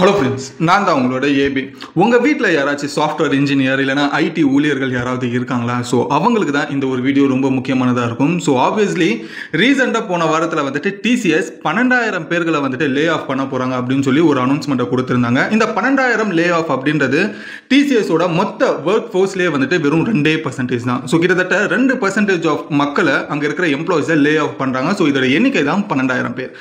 Hello friends, நான் தான் உங்களோட ஏபி. உங்கள் வீட்டில் யாராச்சும் சாஃப்ட்வேர் இன்ஜினியர் இல்லைனா ஐடி ஊழியர்கள் யாராவது இருக்காங்களா? ஸோ அவங்களுக்கு தான் இந்த ஒரு வீடியோ ரொம்ப முக்கியமானதாக இருக்கும். ஸோ ஆப்வியஸ்லி ரீசெண்டாக போன வாரத்தில் வந்துட்டு டிசிஎஸ் 12,000 பேர்களை வந்துட்டு லே ஆஃப் பண்ண போகிறாங்க அப்படின்னு சொல்லி ஒரு அனௌன்ஸ்மெண்ட்டை கொடுத்துருந்தாங்க. இந்த 12,000 லே ஆஃப் அப்படின்றது டிசிஎஸோட மொத்த ஒர்க் ஃபோர்ஸ்லேயே வந்துட்டு வெறும் 2% தான். ஸோ கிட்டத்தட்ட 2% ஆஃப் மக்களை அங்கே இருக்கிற எம்ப்ளாயிஸை லே ஆஃப் பண்ணுறாங்க. ஸோ இதோட எண்ணிக்கை தான் 12,000 பேர்.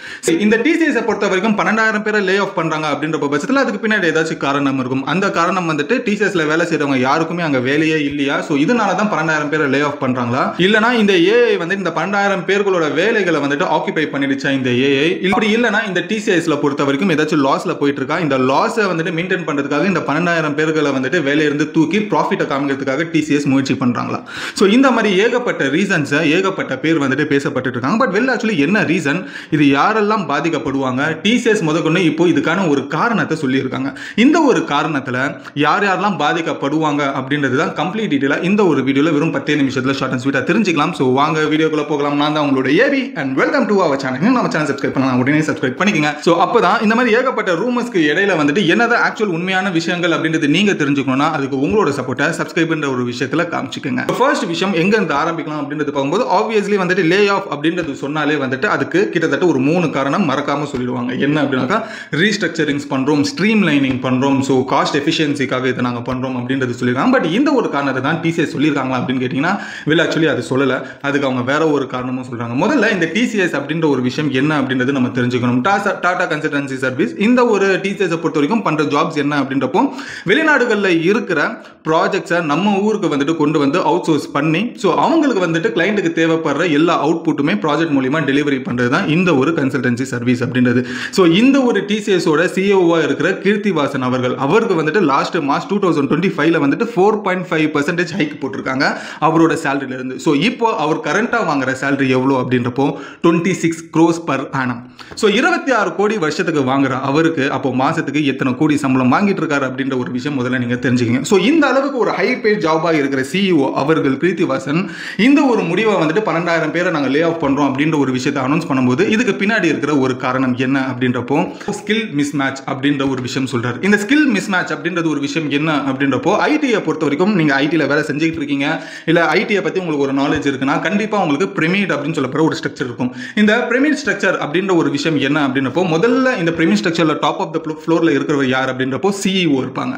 இந்த டிசிஎஸை பொறுத்த வரைக்கும் 12,000 பேரை லே ஆஃப் பண்ணுறாங்க அப்படின்ற பட்சத்தில் அதுக்கு பின்னாடி ஏதாச்சும் காரணம் இருக்கும். அந்த காரணம் வந்துட்டு டிசிஎஸ்ல வேலை செய்யறவங்க யாருக்குமே அங்க வேலையே இல்லையா, சோ இதனால தான் 12,000 பேரை லே ஆஃப் பண்றாங்களா, இல்லனா இந்த ஏஐ வந்து இந்த 12,000 பேர்களோட வேலைகளை வந்துட்டு ஆக்கிபை பண்ணிடுச்சா இந்த ஏஐ, இப்படி இல்லனா இந்த டிசிஎஸ்ல பொறுத்த வரைக்கும் ஏதாச்சும் லாஸ்ல போயிட்டு இருக்கா, இந்த லாஸை வந்துட்டு மெயின்டைன் பண்றதுக்காக இந்த 12,000 பேர்களை வந்துட்டு வேலையில இருந்து தூக்கி ப்ராஃபிட்டை காமிக்கிறதுக்காக டிசிஎஸ் முயற்சி பண்றாங்களா. சோ இந்த மாதிரி ஏகப்பட்ட ரீசன்ஸ் ஏகப்பட்ட பேர் வந்துட்டு பேசப்பட்டு இருக்காங்க. பட் வெல் ஆக்சுவலி என்ன ரீசன், இது யாரெல்லாம் பாதிக்கப்படுவாங்க, டிசிஎஸ் முதற்கொண்டு இப்போ இதுக்கான ஒரு காரணத்தை சொல்லியிருக்காங்க. இந்த ஒரு காரணத்துல யார் யாரெல்லாம் பாதிக்கப்படுவாங்க அப்படின்றது தான் கம்ப்ளீட் டீடைலா இந்த ஒரு வீடியோல வெறும் 10 நிமிஷத்துல ஷார்ட் அண்ட் ஸ்வீட்டா தெரிஞ்சுக்கலாம். சோ வாங்க வீடியோக்குள்ள போகலாம். நான் தான் உங்களோட AB and welcome to our channel. நம்ம சேனல் சப்ஸ்கிரைப் பண்ணலாம், உடனே சப்ஸ்கிரைப் பண்ணிக்கங்க. சோ அப்பதான் இந்த மாதிரி ஏகப்பட்ட ரூமர்ஸ்க்கு இடையில வந்துட்டு என்னதான் ஆக்சுவல் உண்மையான விஷயங்கள் அப்படின்றது நீங்க தெரிஞ்சுக்கணும்னா அதுக்கு உங்களோட சப்போர்ட்டை சப்ஸ்கிரைப்ன்ற ஒரு விஷயத்துல காமிச்சுக்கங்க. ஃபர்ஸ்ட் விஷயம் எங்க இருந்து ஆரம்பிக்கலாம் அப்படின்றது பார்க்கும்போது ஆப்வியஸ்லி வந்துட்டு லே ஆஃப் அப்படின்றது சொன்னாலே வந்துட்டு அதுக்கு கிட்டத்தட்ட ஒரு 3 காரணம் மறக்காம சொல்லிடுவாங்க. என்ன அப்படின்னாக்கா ரீஸ்ட்ரக்சரிங்ஸ் பண்றோம், ஸ்ட்ரீம் லைனிங் பண்றோம், ஸோ காஸ்ட் எஃபிஷியன்சிக்காக இதை நாங்கள் பண்றோம் அப்படின்றது சொல்லியிருக்காங்க. பட் இந்த ஒரு காரணத்தை தான் டிசிஎஸ் சொல்லியிருக்காங்களா அப்படின்னு கேட்டீங்கன்னா வில் ஆக்சுவலி அது சொல்லலை. அதுக்கு அவங்க வேற ஒரு காரணமும் சொல்றாங்க. முதல்ல இந்த டிசிஎஸ் அப்படின்ற ஒரு விஷயம் என்ன அப்படின்றது நம்ம தெரிஞ்சுக்கணும். டாடா கன்சல்டன்சி சர்வீஸ் இந்த ஒரு டிசிஎஸ் பொறுத்த வரைக்கும் பண்ற ஜாப்ஸ் என்ன அப்படின்றப்போ வெளிநாடுகளில் இருக்கிற ப்ராஜெக்ட்ஸை நம்ம ஊருக்கு வந்துட்டு கொண்டு வந்து அவுட் சோர்ஸ் பண்ணி ஸோ அவங்களுக்கு வந்துட்டு கிளைண்ட்டுக்கு தேவைப்படுற எல்லா அவுட்புட்டுமே ப்ராஜெக்ட் மூலியமா டெலிவரி பண்றது தான் இந்த ஒரு கன்சல்டன்சி சர்வீஸ் அப்படின்றது. ஸோ இந்த ஒரு டிசிஎஸோட சிஓவா இருக்கிற கீர்த்திவாசன் அவருக்கு வந்துட்டு லாஸ்ட் மார்ச் 2025ல வந்துட்டு 4.5% ஹைக் போட்டிருக்காங்க அவரோட சேலரியில இருந்து. ஸோ இப்போ அவர் கரண்டா வாங்குற சேலரி எவ்வளோ அப்படின்றப்போ 26 crores per annum. ஸோ 26 கோடி வருஷத்துக்கு வாங்குற அவருக்கு அப்போ மாசத்துக்கு எத்தனை கோடி சம்பளம் வாங்கிட்டு இருக்காரு அப்படின்ற ஒரு விஷயம் முதல்ல நீங்க தெரிஞ்சுக்கங்க. ஸோ இந்த அளவுக்கு ஒரு ஹை பேட் ஜாபா இருக்கிற சிஇஓ அவர்கள் கீர்த்திவாசன் இந்த ஒரு முடிவை வந்துட்டு 12,000 பேரை நாங்க லே ஆஃப் பண்றோம் அப்படின்ற ஒரு விஷயத்தை அனௌன்ஸ் பண்ணும்போது இதுக்கு பின்னாடி இருக்கிற ஒரு காரணம் என்ன அப்படின்றப்போ ஸ்கில் மிஸ் மேட்ச் அப்படின்ற ஒரு விஷயம் சொல்றாரு. இந்த ஸ்கில் மிஸ் மேட்ச் அப்படின்றது ஒரு விஷயம் என்ன அப்படின்றப்போ ஐடியை பொறுத்த வரைக்கும் நீங்க ஐடியில் வேலை செஞ்சுட்டு இருக்கீங்க இல்ல ஐடியை பத்தி உங்களுக்கு ஒரு நாலேஜ் இருக்குன்னா கண்டிப்பா உங்களுக்கு பிரமிட் அப்படின்னு சொல்லப்படுற ஒரு ஸ்ட்ரக்சர் இருக்கும். இந்த பிரமிட் ஸ்ட்ரக்சர் அப்படின்ற ஒரு விஷயம் என்ன அப்படின்றப்போ முதல்ல இந்த பிரமிட் ஸ்ட்ரக்சர்ல டாப் ஆஃப் த ஃப்ளோர்ல இருக்கிறவர் யார் அப்படின்றப்போ சிஇஓ இருப்பாங்க,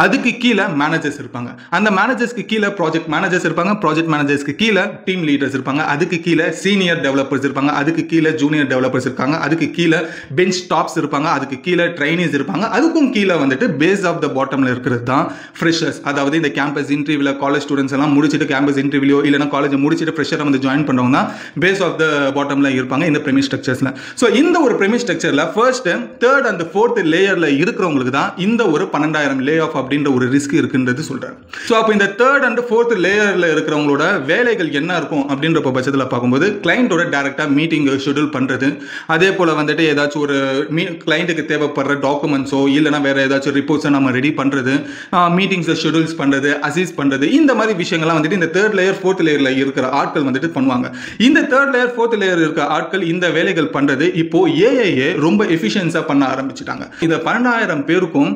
அதுக்கு கீழே மேனேஜர்ஸ் இருப்பாங்க, அந்த மேனேஜர்ஸ்க்கு கீழே ப்ராஜெக்ட் மேனேஜர்ஸ் இருப்பாங்க, ப்ராஜெக்ட் மேனேஜர்ஸ்க்கு கீழே டீம் லீடர்ஸ் இருப்பாங்க, அதுக்கு கீழே சீனியர் டெவலப்பர்ஸ் இருப்பாங்க, அதுக்கு கீழே ஜூனியர் டெவலப்பர்ஸ் இருக்காங்க, அதுக்கு கீழே பெஞ்ச் டாப்ஸ் இருப்பாங்க, அதுக்கு கீழே ட்ரைனிஸ் இருப்பாங்க, அதுக்கும் கீழே வந்துட்டு பேஸ் ஆஃப் த பாட்டம்ல இருக்கிறது தான் ஃப்ரெஷர்ஸ். அதாவது இந்த கேம்பஸ் இன்டர்வியூல காலேஜ் ஸ்டூடெண்ட்ஸ் எல்லாம் முடிச்சிட்டு கேம்பஸ் இன்டர்வியூ இல்லைனா காலேஜ் முடிச்சிட்டு ஃப்ரெஷரை வந்து ஜாயின் பண்றவங்க தான் பேஸ் ஆஃப் த பாட்டம்ல இருப்பாங்க இந்த பிரமிட் ஸ்ட்ரக்சர்ஸ்ல. ஸோ இந்த ஒரு பிரமிட் ஸ்ட்ரக்சர்ல ஃபர்ஸ்ட், தேர்ட் அண்ட் ஃபோர்த் லேயர்ல இருக்கிறவங்களுக்கு தான் இந்த ஒரு 12,000 லே ஆஃப் அப்படின்ற ஒரு ரிஸ்க் இருக்குன்றது சொல்றாரு. ஸோ அப்போ இந்த தேர்ட் அண்ட் ஃபோர்த் லேயர்ல இருக்கிறவங்களோட வேலைகள் என்ன இருக்கும் அப்படின்ற பட்சத்தில் பார்க்கும்போது கிளைண்டோட டைரக்டா மீட்டிங் ஷெட்யூல் பண்றது, அதே போல வந்துட்டு ஏதாச்சும் ஒரு கிளைண்ட்டுக்கு தேவைப்படுற டாக்குமெண்ட்ஸோ இல்லைனா வேற ஏதாச்சும் ரிப்போர்ட்ஸை நம்ம ரெடி பண்றது, மீட்டிங்ஸ் ஷெட்யூல்ஸ் பண்றது, அசிஸ் பண்றது, இந்த மாதிரி விஷயங்கள்லாம் வந்துட்டு இந்த தேர்ட் லேயர் ஃபோர்த் லேயர்ல இருக்கிற ஆட்கள் வந்துட்டு பண்ணுவாங்க. இந்த தேர்ட் லேயர் ஃபோர்த் லேயர் இருக்கிற ஆட்கள் இந்த வேலைகள் பண்றது இப்போ ஏஐஏ ரொம்ப எஃபிஷியன்ஸா பண்ண ஆரம்பிச்சிட்டாங்க. இந்த 12,000 பேருக்கும்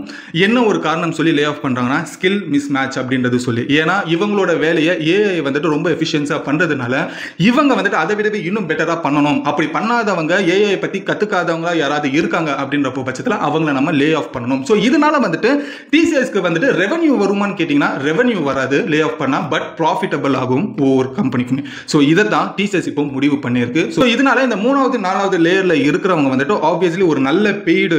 என்ன ஒரு காரணம் சொல்லி லே ஆஃப் பண்றாங்கன்னா ஸ்கில் மிஸ் மேட்ச் அப்படின்றது சொல்லி. ஏன்னா இவங்களோட வேலையை ஏஐ வந்துட்டு ரொம்ப எஃபிஷியன்ஸா பண்றதுனால இவங்க வந்துட்டு அதை விடவே இன்னும் பெட்டரா பண்ணணும், அப்படி பண்ணாதவங்க ஏஐ பத்தி கத்துக்காதவங்க யாராவது இருக்காங்க அப்படின்ற பட்சத்தில் அவங்களை நம்ம லே ஆஃப் பண்ணணும். ஸோ இதனால வந்துட்டு டிசிஎஸ்க்கு வந்துட்டு ரெவன்யூ வருமானு கேட்டீங்கன்னா ரெவன்யூ வராது லே ஆஃப் பண்ணா, பட் ப்ராஃபிட்டபிள் ஆகும் ஒவ்வொரு கம்பெனிக்குமே. ஸோ இதை தான் டிசிஎஸ் இப்போ முடிவு பண்ணியிருக்கு. ஸோ இதனால இந்த 3வது 4வது லேயர்ல இருக்கிறவங்க வந்துட்டு ஆப்வியஸ்லி ஒரு நல்ல பெய்டு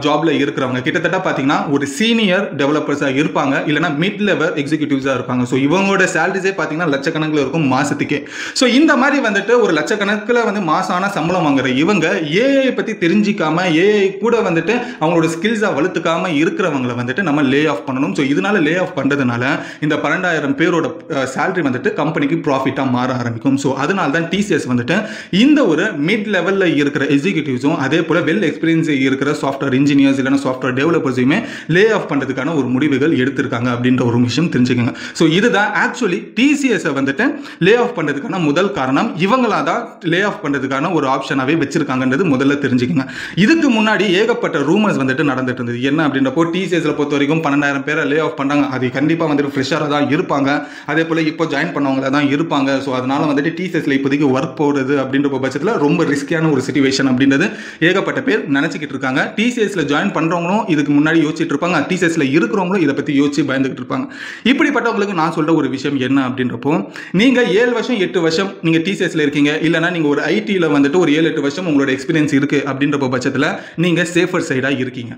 ஜாப்ல இருக்கிறவங்க கிட்டத்தட்ட பார்த்தீங்கன்னா ஒரு சீனியர் டெவலப்பர்ஸா இருப்பாங்க இல்லைனா மிட் லெவல் எக்ஸிக்யூட்டிவ்ஸா இருப்பாங்க. ஸோ இவங்களோட சேலரிஸே பார்த்தீங்கன்னா லட்சக்கணக்கில் இருக்கும் மாசத்துக்கே. ஸோ இந்த மாதிரி வந்துட்டு ஒரு லட்சக்கணக்கில் வந்து மாசான சம்பளம் வாங்குற இவங்க ஏஐ பத்தி தெரிஞ்சிக்காம ஏஐ கூட வந்துட்டு அவங்களோட ஸ்கில்ஸை வளர்த்துக்காம இருக்கிறவங்களை வந்துட்டு நம்ம லே ஆஃப் பண்ணணும். ஸோ இதனால லே ஆஃப் பண்றதுனால இந்த 12,000 பேரோட சேலரி வந்துட்டு கம்பெனிக்கு ப்ராஃபிட்டா மாற ஆரம்பிக்கும். ஸோ அதனால தான் டிசிஎஸ் வந்துட்டு இந்த ஒரு மிட் லெவல்ல இருக்கிற எக்ஸிக்யூட்டிவ்ஸும் அதே போல வெல் எக்ஸ்பீரியன்ஸ் இருக்கிற சாஃப்ட்வேர் இன்ஜினியர்ஸ் இல்லைனா சாஃப்ட்வேர் டெவலப்பர்ஸையுமே லே ஆஃப் பண்றதுக்கான ஒரு முடிவுகள் எடுத்திருக்காங்க அப்படின்ற ஒரு விஷயம் தெரிஞ்சுக்கங்க. ஸோ இதுதான் ஆக்சுவலி டிசிஎஸ் வந்துட்டு லே ஆஃப் பண்றதுக்கான முதல் காரணம். இவங்களா தான் லே ஆஃப் பண்றதுக்கான ஒரு ஆப்ஷனாவே வச்சிருக்காங்கன்றது முதல்ல தெரிஞ்சுக்கங்க. இதுக்கு முன்னாடி ஏகப்பட்ட ரூமர்ஸ் வந்துட்டு நடந்துட்டு இருந்தது. என்ன அப்படின்றப்போ டிசிஎஸ்ல பொறுத்த வரைக்கும் 12,000 பேரை லே ஆஃப் பண்றாங்க. அது கண்டிப்பாக வந்துட்டு ஃப்ரெஷராக தான் இருப்பாங்க, அதே போல் இப்போ ஜாயின் பண்ணவங்கள தான் இருப்பாங்க. ஸோ அதனால வந்துட்டு டிசிஎஸ்ல இப்போதைக்கு ஒர்க் போடுறது அப்படின்ற பட்சத்தில் ரொம்ப ரிஸ்கியான ஒரு சிச்சுவேஷன் அப்படின்றது ஏகப்பட்ட பேர் நினச்சிக்கிட்டு இருக்காங்க. டிசிஎஸ்ல ஜாயின் பண்ணுறவங்களும் இதுக்கு முன்னாடி யோசிச்சுட்டு இருப்பாங்க, டிசிஎஸ்ல இருக்கிறவங்களும் இதை பற்றி யோசிச்சு பயந்துகிட்டு இருப்பாங்க. இப்படிப்பட்டவங்களுக்கு நான் சொல்ற ஒரு விஷயம் என்ன அப்படின்றப்போ, நீங்க 7 வருஷம் 8 வருஷம் நீங்க டிசிஎஸ்ல இருக்கீங்க, இல்லைனா நீங்க ஒரு ஐடியில் வந்துட்டு ஒரு 7-8 வருஷம் உங்களோட எக்ஸ்பீரியன்ஸ் இருக்கு அப்படின்ற பட்சத்தில் நீங்க சேஃபர் சைடா இருக்கீங்க.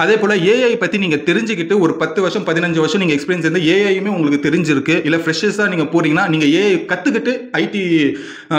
அதே போல் ஏஐ பற்றி நீங்கள் தெரிஞ்சுக்கிட்டு ஒரு 10 வருஷம் 15 வருஷம் நீங்கள் எக்ஸ்பீரியன்ஸ் இருந்து ஏஐயுமே உங்களுக்கு தெரிஞ்சிருக்கு, இல்லை ஃப்ரெஷர்ஸாக நீங்கள் போகிறீங்கன்னா, நீங்கள் ஏஐ கற்றுக்கிட்டு ஐடி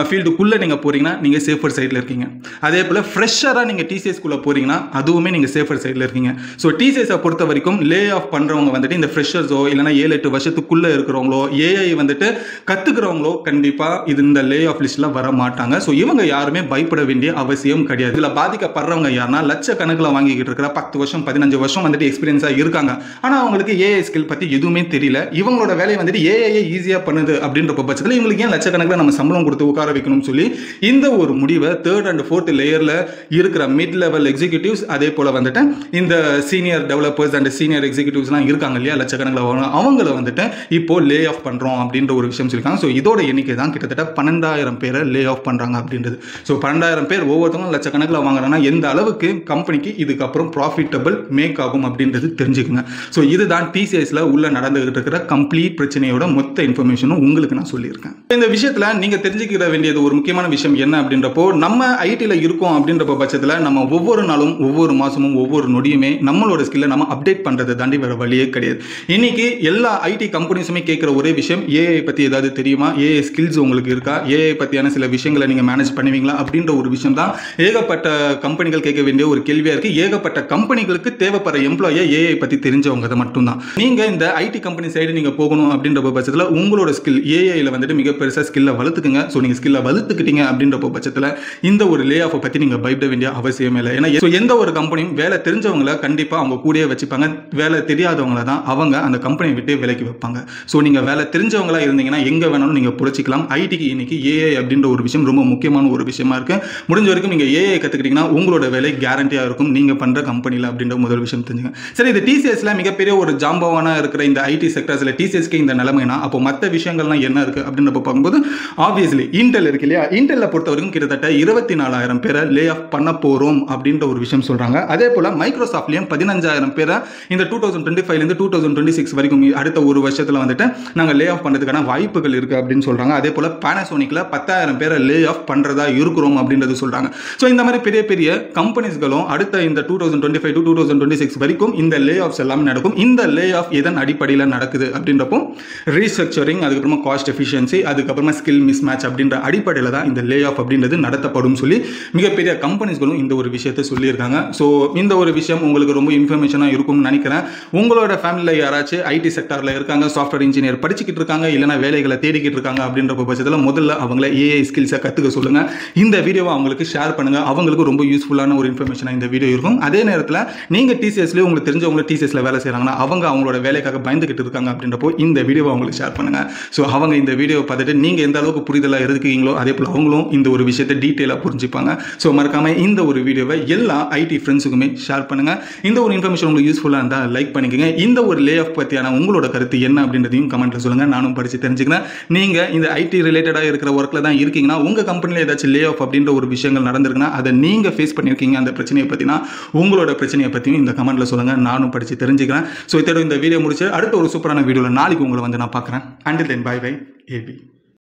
ஃபீல்டுக்குள்ளே நீங்கள் போகிறீங்கன்னா நீங்கள் சேஃபர் சைடில் இருக்கீங்க. அதே போல் ஃப்ரெஷராக நீங்கள் டிசிஎஸ்குள்ளே போகிறீங்கன்னா அதுவுமே நீங்கள் சேஃபர் சைடில் இருக்கீங்க. ஸோ டிசிஎஸை பொறுத்த வரைக்கும் லே ஆஃப் பண்ணுறவங்க வந்துட்டு இந்த ஃப்ரெஷர்ஸோ இல்லைனா 7-8 வருஷத்துக்குள்ளே இருக்கிறவங்களோ ஏஐ வந்துட்டு கற்றுக்கிறவங்களோ கண்டிப்பாக இந்த லே ஆஃப் லிஸ்ட்டில் வர மாட்டாங்க. ஸோ இவங்க யாருமே பயப்பட வேண்டிய அவசியம் கிடையாது. இதில் பாதிக்கப்படுறவங்க யாருன்னா லட்சக்கணக்கில் வாங்கிக்கிட்டு இருக்கிற 10 வருஷம் 15 வருஷம் வந்துட்டு எக்ஸ்பீரியன்ஸாக இருக்காங்க, ஆனால் அவங்களுக்கு ஏஐ ஸ்கில் பற்றி எதுவுமே தெரியல. இவங்களோட வேலையை வந்துட்டு ஏஐ ஈஸியாக பண்ணுது அப்படின்ற பட்சத்தில் இவங்களுக்கு ஏன் லட்சக்கணக்கில் நம்ம சம்பளம் கொடுத்து உட்கார வைக்கணும்னு சொல்லி இந்த ஒரு முடிவை 3rd and 4th லேயரில் இருக்கிற மிட் லெவல் எக்ஸிக்யூட்டிவ்ஸ், அதே போல் வந்துட்டு இந்த சீனியர் டெவலப்பர்ஸ் அண்ட் சீனியர் எக்ஸிக்யூட்டிவ்ஸ்லாம் இருக்காங்க இல்லையா, லட்சக்கணக்கில் அவங்கள வந்துட்டு இப்போ லே ஆஃப் பண்ணுறோம் அப்படின்ற ஒரு விஷயம் சொல்லியிருக்காங்க. ஸோ இதோட எண்ணிக்கை தான் கிட்டத்தட்ட 12,000 பேரை லே ஆஃப் பண்ணுறாங்க அப்படின்றது. ஸோ 12,000 பேர் ஒவ்வொருத்தவங்களும் லட்சக்கணக்கில் வாங்குறாங்கன்னா எந்த அளவுக்கு கம்பெனிக்கு இதுக்கப்புறம் ப்ராஃபிட்டபிள் மேக் ஆகும் அப்படின்றது தெரிஞ்சுக்குங்க. ஸோ இதுதான் டிசிஎஸ்ல உள்ள நடந்துகிட்டு இருக்கிற கம்ப்ளீட் பிரச்சனையோட மொத்த இன்ஃபர்மேஷனும் உங்களுக்கு நான் சொல்லியிருக்கேன். இந்த விஷயத்துல நீங்க தெரிஞ்சுக்கிற வேண்டியது ஒரு முக்கியமான விஷயம் என்ன அப்படின்றப்போ, நம்ம ஐடியில் இருக்கோம் அப்படின்ற பட்சத்தில் நம்ம ஒவ்வொரு நாளும் ஒவ்வொரு மாசமும் ஒவ்வொரு நொடியுமே நம்மளோட ஸ்கில்லை நம்ம அப்டேட் பண்றதை தாண்டி வேற வழியே கிடையாது. இன்னைக்கு எல்லா ஐடி கம்பெனிஸுமே கேட்கிற ஒரே விஷயம், ஏஐ பத்தி ஏதாவது தெரியுமா, ஏஐ ஸ்கில்ஸ் உங்களுக்கு இருக்கா, ஏஐ பத்தியான சில விஷயங்களை நீங்க மேனேஜ் பண்ணுவீங்களா அப்படின்ற ஒரு விஷயம் தான் ஏகப்பட்ட கம்பெனிகள் கேட்க வேண்டிய ஒரு கேள்வியா இருக்கு. ஏகப்பட்ட கம்பெனிகளுக்கு தேவைப்படுற எம்ப்ளாயை ஏஐ பத்தி தெரிஞ்சவங்க மட்டும்தான். நீங்க இந்த ஐடி கம்பெனி சைடு நீங்க போகணும் அப்படின்ற பட்சத்தில் உங்களோட ஸ்கில் ஏஐல வந்துட்டு மிக பெருசா ஸ்கில்லை வளர்த்துக்குங்க. ஸோ நீங்க ஸ்கில்லை வளர்த்துக்கிட்டீங்க அப்படின்ற பட்சத்தில் இந்த ஒரு லே ஆஃப் பத்தி நீங்க பயப்பட வேண்டிய அவசியமே இல்லை. ஏன்னா எந்த ஒரு கம்பெனியும் வேலை தெரிஞ்சவங்களை கண்டிப்பா அவங்க கூடயே வச்சுப்பாங்க, வேலை தெரியாதவங்கள தான் அவங்க அந்த கம்பெனியை விட்டு விலைக்கு வைப்பாங்க. ஸோ நீங்க வேலை தெரிஞ்சவங்களா இருந்தீங்கன்னா எங்க வேணாலும் நீங்க புரட்சிக்கலாம். ஐடிக்கு இன்னைக்கு ஏஐ அப்படின்ற ஒரு விஷயம் ரொம்ப முக்கியமான ஒரு விஷயமா இருக்கு. முடிஞ்ச வரைக்கும் நீங்க ஏஐ கத்துக்கிட்டீங்கன்னா உங்களோட வேலை கேரண்டியா இருக்கும் நீங்க பண்ற கம்பெனியில் அப்படின்ற முதல் விஷயம் தெரிஞ்சுங்க. சரி, இது டிசிஎஸ்ல மிகப்பெரிய ஒரு ஜாம்பவானா இருக்கிற இந்த ஐடி செக்டர்ஸ்ல டிசிஎஸ்க்கு இந்த நிலைமைனா அப்போ மற்ற விஷயங்கள்லாம் என்ன இருக்கு அப்படின்னு பார்க்கும்போது ஆப்வியஸ்லி இன்டெல் இருக்கு இல்லையா, இன்டெல்ல பொறுத்த வரைக்கும் கிட்டத்தட்ட 24,000 பேரை லே ஆஃப் பண்ண போறோம் அப்படின்ற ஒரு விஷயம் சொல்றாங்க. அதே போல மைக்ரோசாஃப்ட்லயும் 15,000 பேரை இந்த 2025 இருந்து 2026 வரைக்கும் அடுத்த ஒரு வருஷத்துல வந்துட்டு நாங்க லே ஆஃப் பண்றதுக்கான வாய்ப்புகள் இருக்கு அப்படின்னு சொல்றாங்க. அதே போல பானாசோனிக்ல 10,000 பேரை லே ஆஃப் பண்றதா இருக்கிறோம் அப்படின்றது சொல்றாங்க. ஸோ இந்த மாதிரி பெரிய பெரிய கம்பெனிஸ்களும் அடுத்த இந்த 2025 to 2026 வரைக்கும் இந்த லே ஆஃப்ஸ் எல்லாமே நடக்கும். இந்த லே ஆஃப் எதன் அடிப்படையில் நடக்குது அப்படின்றப்போ ரீஸ்ட்ரக்சரிங், அதுக்கப்புறமா காஸ்ட் எஃபிஷியன்சி, அதுக்கப்புறமா ஸ்கில் மிஸ் மேட்ச் அப்படின்ற அடிப்படையில் தான் இந்த லே ஆஃப் அப்படின்றது நடத்தப்படும் சொல்லி மிகப்பெரிய கம்பெனிஸ்களும் இந்த ஒரு விஷயத்தை சொல்லியிருக்காங்க. ஸோ இந்த ஒரு விஷயம் உங்களுக்கு ரொம்ப இன்ஃபர்மேஷனாக இருக்கும்னு நினைக்கிறேன். உங்களோட ஃபேமிலியில் யாராச்சும் ஐடி செக்டரில் இருக்காங்க, சாஃப்ட்வேர் இன்ஜினியர் படிச்சுக்கிட்டு இருக்காங்க, இல்லைனா வேலைகளை தேடிக்கிட்டு இருக்காங்க அப்படின்ற பட்சத்தில் முதல்ல அவங்கள ஏஐ ஸ்கில்ஸை கற்றுக்க சொல்லுங்க. இந்த வீடியோவை அவங்களுக்கு ஷேர் பண்ணுங்க, அவங்களுக்கு ரொம்ப யூஸ்ஃபுல்லான ஒரு இன்ஃபர்மேஷனாக இந்த வீடியோ இருக்கும். அதே நேரத்தில் நீங்கள் டிசிஎஸ்லேயே உங்களுக்கு தெரிஞ்சவங்க டிசிஎஸ்ல வேலை செய்கிறாங்கன்னா அவங்களோட வேலைக்காக பயந்துகிட்டு இருக்காங்க அப்படின்றப்போ இந்த வீடியோவை அவங்களுக்கு ஷேர் பண்ணுங்க. ஸோ அவங்க இந்த வீடியோவை பார்த்துட்டு நீங்கள் எந்த அளவுக்கு புரிதலாக இருக்கீங்களோ அதே போல் அவங்களும் இந்த ஒரு விஷயத்தை டீட்டெயிலாக புரிஞ்சுப்பாங்க. ஸோ மறக்காம இந்த ஒரு வீடியோவை எல்லா ஐடி ஃப்ரெண்ட்ஸுக்குமே ஷேர் பண்ணுங்க. இந்த ஒரு இன்ஃபர்மேஷன் உங்களுக்கு யூஸ்ஃபுல்லாக இருந்தால் லைக் பண்ணிக்கோங்க. இந்த ஒரு லே ஆஃப் பற்றியான உங்களோட கருத்து என்ன அப்படின்றதையும் கமெண்ட்ல சொல்லுங்க, நானும் படித்து தெரிஞ்சுக்கிறேன். நீங்கள் இந்த ஐடி ரிலேட்டடாக இருக்கிற ஒர்க்கில் தான் இருக்கீங்கன்னா உங்கள் கம்பெனியில் ஏதாச்சும் லே ஆஃப் அப்படின்ற ஒரு விஷயங்கள் நடந்திருக்குன்னா அதை நீங்கள் ஃபேஸ் பண்ணியிருக்கீங்க அந்த பிரச்சனையை பற்றினா உங்களோட பிரச்சனையை பற்றியும் இந்த கமெண்ட்ல சொல்லுங்க, நானும் படித்து தெரிஞ்சுக்கிறேன். ஸோ இதோட இந்த வீடியோ முடிச்சு அடுத்த ஒரு சூப்பரான வீடியோவில் நாளைக்கு உங்களை வந்து நான் பார்க்குறேன். Until then bye bye AB.